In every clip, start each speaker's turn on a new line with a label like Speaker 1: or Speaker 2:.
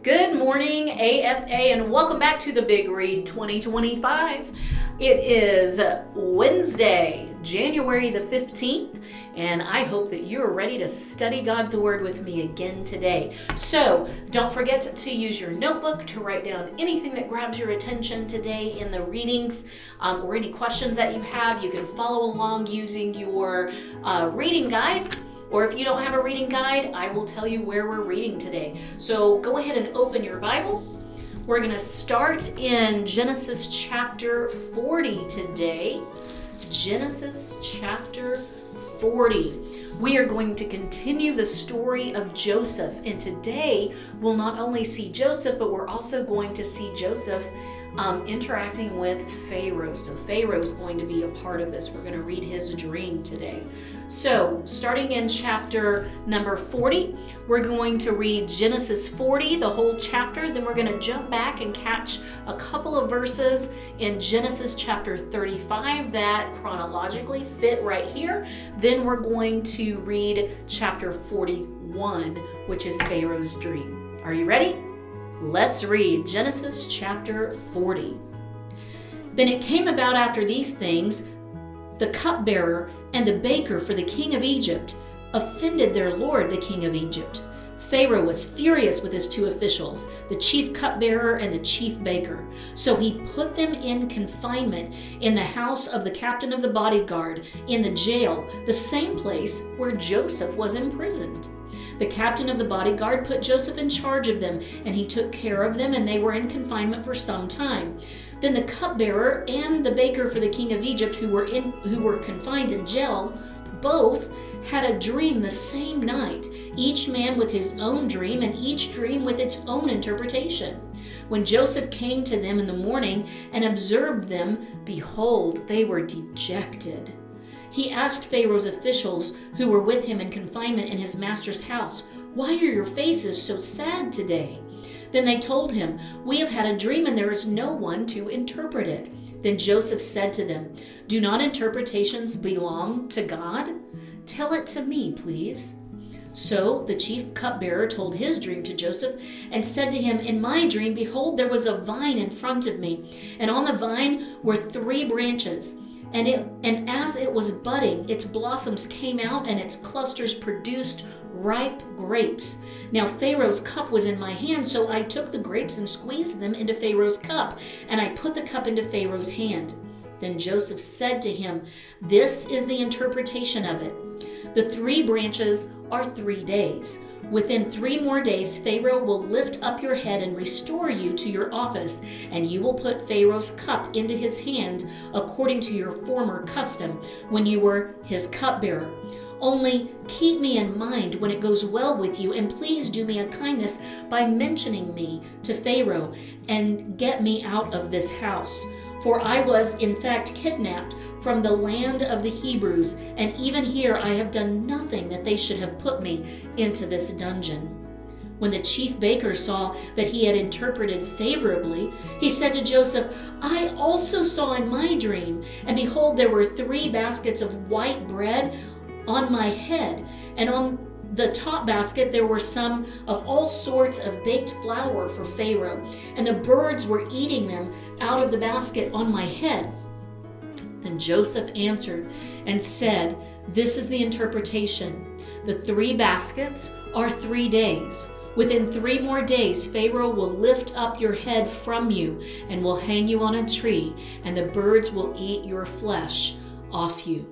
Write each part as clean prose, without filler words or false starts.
Speaker 1: Good morning, AFA, and welcome back to the Big Read 2025. It is Wednesday, January the 15th, and I hope that you're ready to study God's Word with me again today. So don't forget to use your notebook to write down anything that grabs your attention today in the readings, or any questions that you have. You can follow along using your reading guide. Or if you don't have a reading guide, I will tell you where we're reading today. So go ahead and open your Bible. We're going to start in Genesis chapter 40 today. Genesis chapter 40. We are going to continue the story of Joseph. And today we'll not only see Joseph, but we're also going to see Joseph interacting with Pharaoh. So Pharaoh's going to be a part of this. We're going to read his dream today. So starting in chapter number 40, we're going to read Genesis 40, the whole chapter. Then we're going to jump back and catch a couple of verses in Genesis chapter 35 that chronologically fit right here. Then we're going to read chapter 41, which is Pharaoh's dream. Are you ready? Let's read Genesis chapter 40. Then it came about after these things, the cupbearer and the baker for the king of Egypt offended their lord, the king of Egypt. Pharaoh was furious with his two officials, the chief cupbearer and the chief baker. So he put them in confinement in the house of the captain of the bodyguard, in the jail, the same place where Joseph was imprisoned. The captain of the bodyguard put Joseph in charge of them, and he took care of them, and they were in confinement for some time. Then the cupbearer and the baker for the king of Egypt, who were confined in jail, both had a dream the same night, each man with his own dream, and each dream with its own interpretation. When Joseph came to them in the morning and observed them, behold, they were dejected. He asked Pharaoh's officials who were with him in confinement in his master's house, "Why are your faces so sad today?" Then they told him, "We have had a dream and there is no one to interpret it." Then Joseph said to them, "Do not interpretations belong to God? Tell it to me, please." So the chief cupbearer told his dream to Joseph and said to him, "In my dream, behold, there was a vine in front of me, and on the vine were 3 branches. And as it was budding, its blossoms came out and its clusters produced ripe grapes. Now Pharaoh's cup was in my hand, so I took the grapes and squeezed them into Pharaoh's cup, and I put the cup into Pharaoh's hand." Then Joseph said to him, "This is the interpretation of it. The 3 branches are 3 days. Within 3 more days, Pharaoh will lift up your head and restore you to your office, and you will put Pharaoh's cup into his hand according to your former custom when you were his cupbearer. Only keep me in mind when it goes well with you, and please do me a kindness by mentioning me to Pharaoh and get me out of this house. For I was in fact kidnapped from the land of the Hebrews, and even here I have done nothing that they should have put me into this dungeon." When the chief baker saw that he had interpreted favorably, he said to Joseph, "I also saw in my dream, and behold, there were 3 baskets of white bread on my head, and on the top basket there were some of all sorts of baked flour for Pharaoh, and the birds were eating them out of the basket on my head." Then Joseph answered and said, "This is the interpretation. The 3 baskets are 3 days. Within 3 more days, Pharaoh will lift up your head from you and will hang you on a tree, and the birds will eat your flesh off you."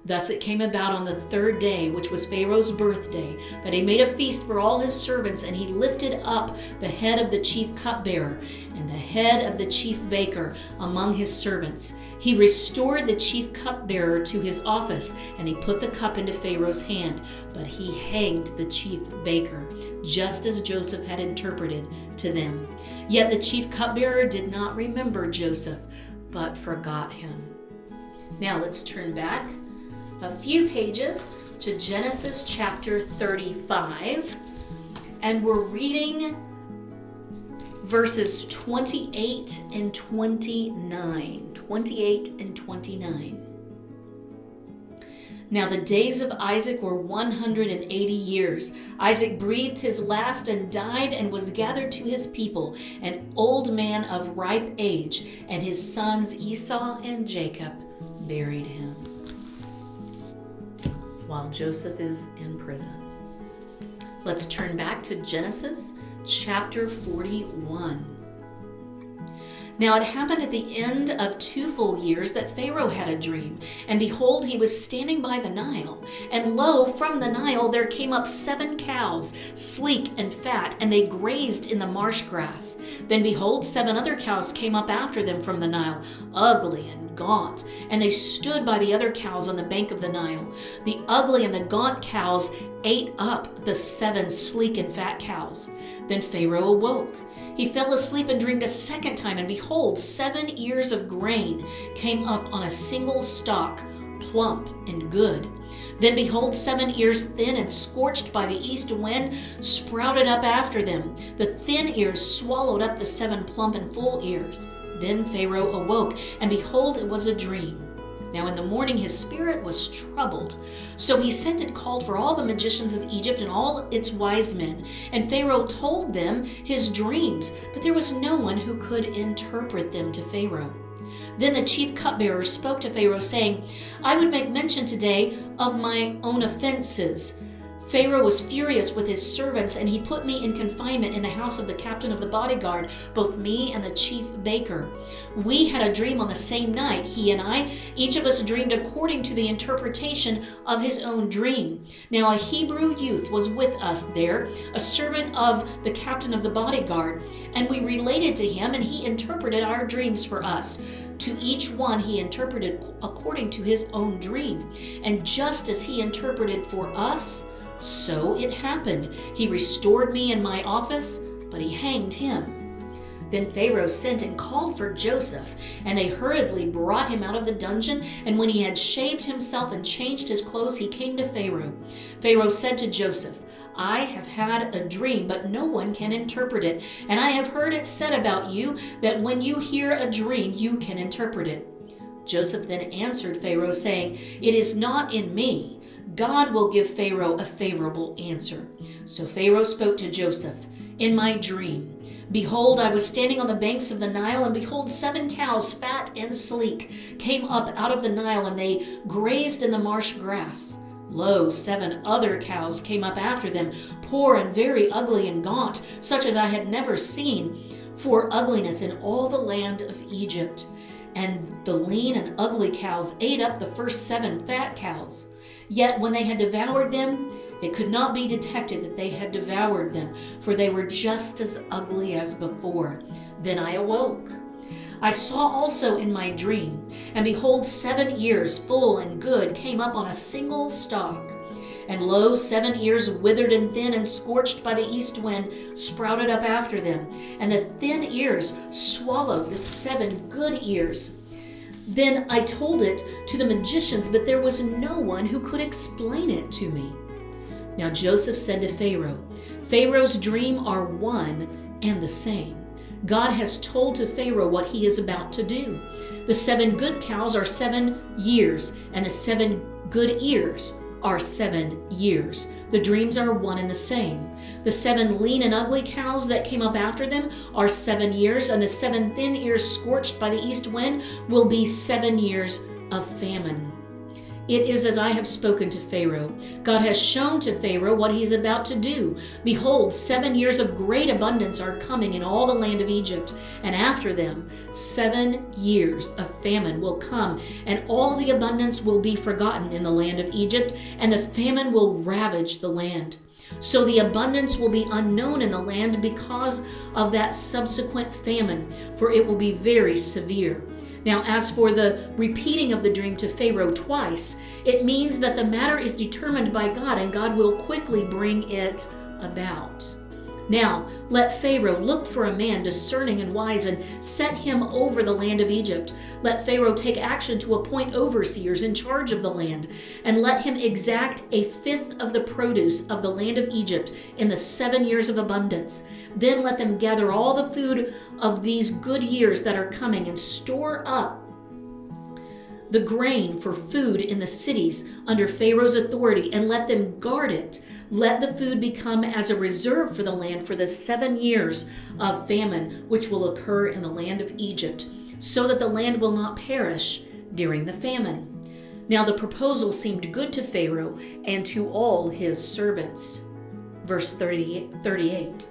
Speaker 1: Thus it came about on the 3rd day, which was Pharaoh's birthday, that he made a feast for all his servants, and he lifted up the head of the chief cupbearer and the head of the chief baker among his servants. He restored the chief cupbearer to his office, and he put the cup into Pharaoh's hand, but he hanged the chief baker, just as Joseph had interpreted to them. Yet the chief cupbearer did not remember Joseph, but forgot him. Now let's turn back a few pages to Genesis chapter 35, and we're reading verses 28 and 29. 28 and 29. Now the days of Isaac were 180 years. Isaac breathed his last and died and was gathered to his people, an old man of ripe age, and his sons Esau and Jacob buried him. While Joseph is in prison. Let's turn back to Genesis chapter 41. Now it happened at the end of 2 full years that Pharaoh had a dream, and behold, he was standing by the Nile. And lo, from the Nile there came up 7 cows, sleek and fat, and they grazed in the marsh grass. Then behold, 7 other cows came up after them from the Nile, ugly and gaunt, and they stood by the other cows on the bank of the Nile. The ugly and the gaunt cows ate up the 7 sleek and fat cows. Then Pharaoh awoke. He fell asleep and dreamed a second time, and behold, 7 ears of grain came up on a single stalk, plump and good. Then behold, 7 ears thin and scorched by the east wind sprouted up after them. The thin ears swallowed up the 7 plump and full ears. Then Pharaoh awoke, and behold, it was a dream. Now in the morning his spirit was troubled. So he sent and called for all the magicians of Egypt and all its wise men. And Pharaoh told them his dreams, but there was no one who could interpret them to Pharaoh. Then the chief cupbearer spoke to Pharaoh, saying, I would make mention today of my own offenses. Pharaoh was furious with his servants, and he put me in confinement in the house of the captain of the bodyguard, both me and the chief baker. We had a dream on the same night, he and I. Each of us dreamed according to the interpretation of his own dream. Now a Hebrew youth was with us there, a servant of the captain of the bodyguard, and we related to him, and he interpreted our dreams for us. To each one he interpreted according to his own dream. And just as he interpreted for us, so it happened. He restored me in my office, but he hanged him. Then Pharaoh sent and called for Joseph, and they hurriedly brought him out of the dungeon. And when he had shaved himself and changed his clothes, he came to Pharaoh. Pharaoh said to Joseph, I have had a dream, but no one can interpret it. And I have heard it said about you that when you hear a dream, you can interpret it. Joseph then answered Pharaoh, saying, It is not in me. God will give Pharaoh a favorable answer. So Pharaoh spoke to Joseph, In my dream, behold, I was standing on the banks of the Nile, and behold, 7 cows, fat and sleek, came up out of the Nile, and they grazed in the marsh grass. Lo, 7 other cows came up after them, poor and very ugly and gaunt, such as I had never seen for ugliness in all the land of Egypt. And the lean and ugly cows ate up the first 7 fat cows. Yet when they had devoured them, it could not be detected that they had devoured them, for they were just as ugly as before. Then I awoke. I saw also in my dream, and behold, 7 ears full and good came up on a single stalk. And lo, 7 ears withered and thin and scorched by the east wind sprouted up after them. And the thin ears swallowed the 7 good ears. Then I told it to the magicians, but there was no one who could explain it to me. Now Joseph said to Pharaoh, Pharaoh's dream are one and the same. God has told to Pharaoh what he is about to do. The 7 good cows are 7 years, and the 7 good ears are 7 years. The dreams are one and the same. The 7 lean and ugly cows that came up after them are 7 years, and the 7 thin ears scorched by the east wind will be 7 years of famine. It is as I have spoken to Pharaoh. God has shown to Pharaoh what he is about to do. Behold, 7 years of great abundance are coming in all the land of Egypt, and after them 7 years of famine will come, and all the abundance will be forgotten in the land of Egypt, and the famine will ravage the land. So the abundance will be unknown in the land because of that subsequent famine, for it will be very severe. Now, as for the repeating of the dream to Pharaoh twice, it means that the matter is determined by God, and God will quickly bring it about. Now, let Pharaoh look for a man discerning and wise and set him over the land of Egypt. Let Pharaoh take action to appoint overseers in charge of the land, and let him exact 1/5 of the produce of the land of Egypt in the 7 years of abundance. Then let them gather all the food of these good years that are coming and store up the grain for food in the cities under Pharaoh's authority, and let them guard it. Let the food become as a reserve for the land for the 7 years of famine which will occur in the land of Egypt, so that the land will not perish during the famine." Now the proposal seemed good to Pharaoh and to all his servants. Verse 38.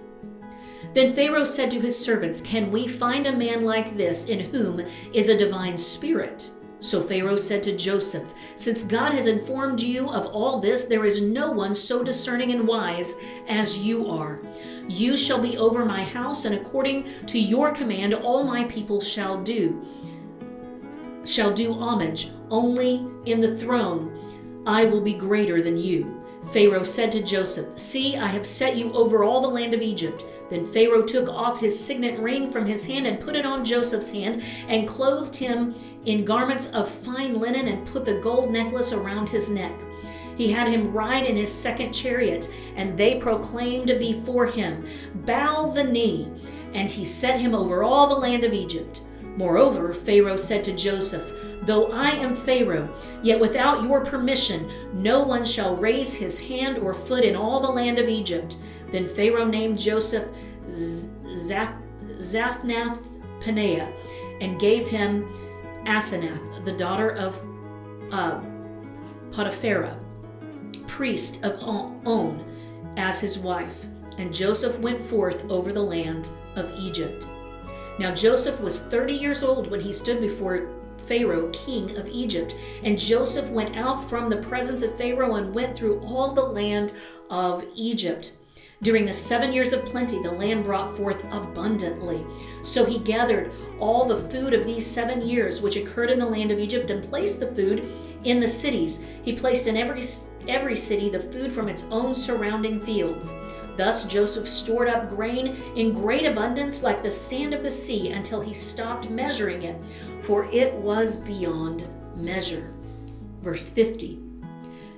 Speaker 1: Then Pharaoh said to his servants, "Can we find a man like this in whom is a divine spirit?" So Pharaoh said to Joseph, "Since God has informed you of all this, there is no one so discerning and wise as you are. You shall be over my house, and according to your command all my people shall do homage. Only in the throne I will be greater than you." Pharaoh said to Joseph, "See, I have set you over all the land of Egypt." Then Pharaoh took off his signet ring from his hand and put it on Joseph's hand, and clothed him in garments of fine linen, and put the gold necklace around his neck. He had him ride in his second chariot, and they proclaimed before him, "Bow the knee." And he set him over all the land of Egypt. Moreover, Pharaoh said to Joseph, "Though I am Pharaoh, yet without your permission no one shall raise his hand or foot in all the land of Egypt." Then Pharaoh named Joseph Zaphnath-Paneah, and gave him Asenath, the daughter of Potiphera, priest of On, as his wife. And Joseph went forth over the land of Egypt. Now Joseph was 30 years old when he stood before Pharaoh, king of Egypt. And Joseph went out from the presence of Pharaoh and went through all the land of Egypt. During the 7 years of plenty, the land brought forth abundantly. So he gathered all the food of these 7 years which occurred in the land of Egypt, and placed the food in the cities. He placed in every city the food from its own surrounding fields. Thus Joseph stored up grain in great abundance, like the sand of the sea, until he stopped measuring it, for it was beyond measure. Verse 50.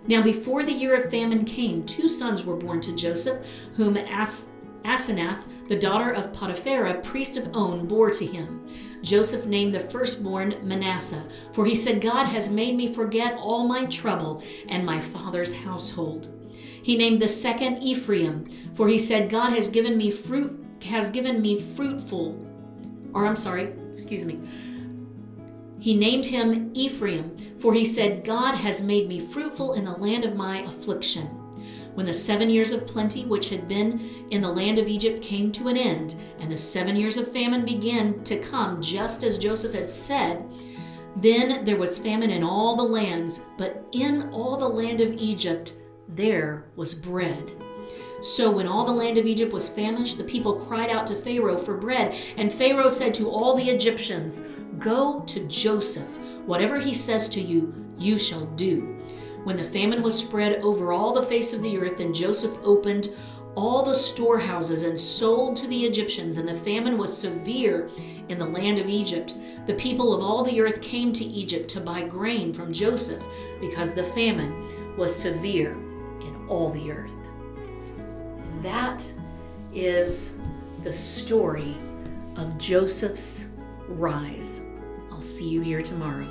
Speaker 1: Now before the year of famine came, 2 sons were born to Joseph, whom Asenath, the daughter of Potiphera, priest of On, bore to him. Joseph named the firstborn Manasseh, for he said, "God has made me forget all my trouble and my father's household." He named the second Ephraim, for he said, "God has given me He named him Ephraim, for he said, "God has made me fruitful in the land of my affliction." When the 7 years of plenty which had been in the land of Egypt came to an end, and the 7 years of famine began to come, just as Joseph had said, then there was famine in all the lands, but in all the land of Egypt there was bread. So when all the land of Egypt was famished, the people cried out to Pharaoh for bread. And Pharaoh said to all the Egyptians, "Go to Joseph. Whatever he says to you, you shall do." When the famine was spread over all the face of the earth, and Joseph opened all the storehouses and sold to the Egyptians, and the famine was severe in the land of Egypt, the people of all the earth came to Egypt to buy grain from Joseph, because the famine was severe in all the earth. And that is the story of Joseph's rise. I'll see you here tomorrow.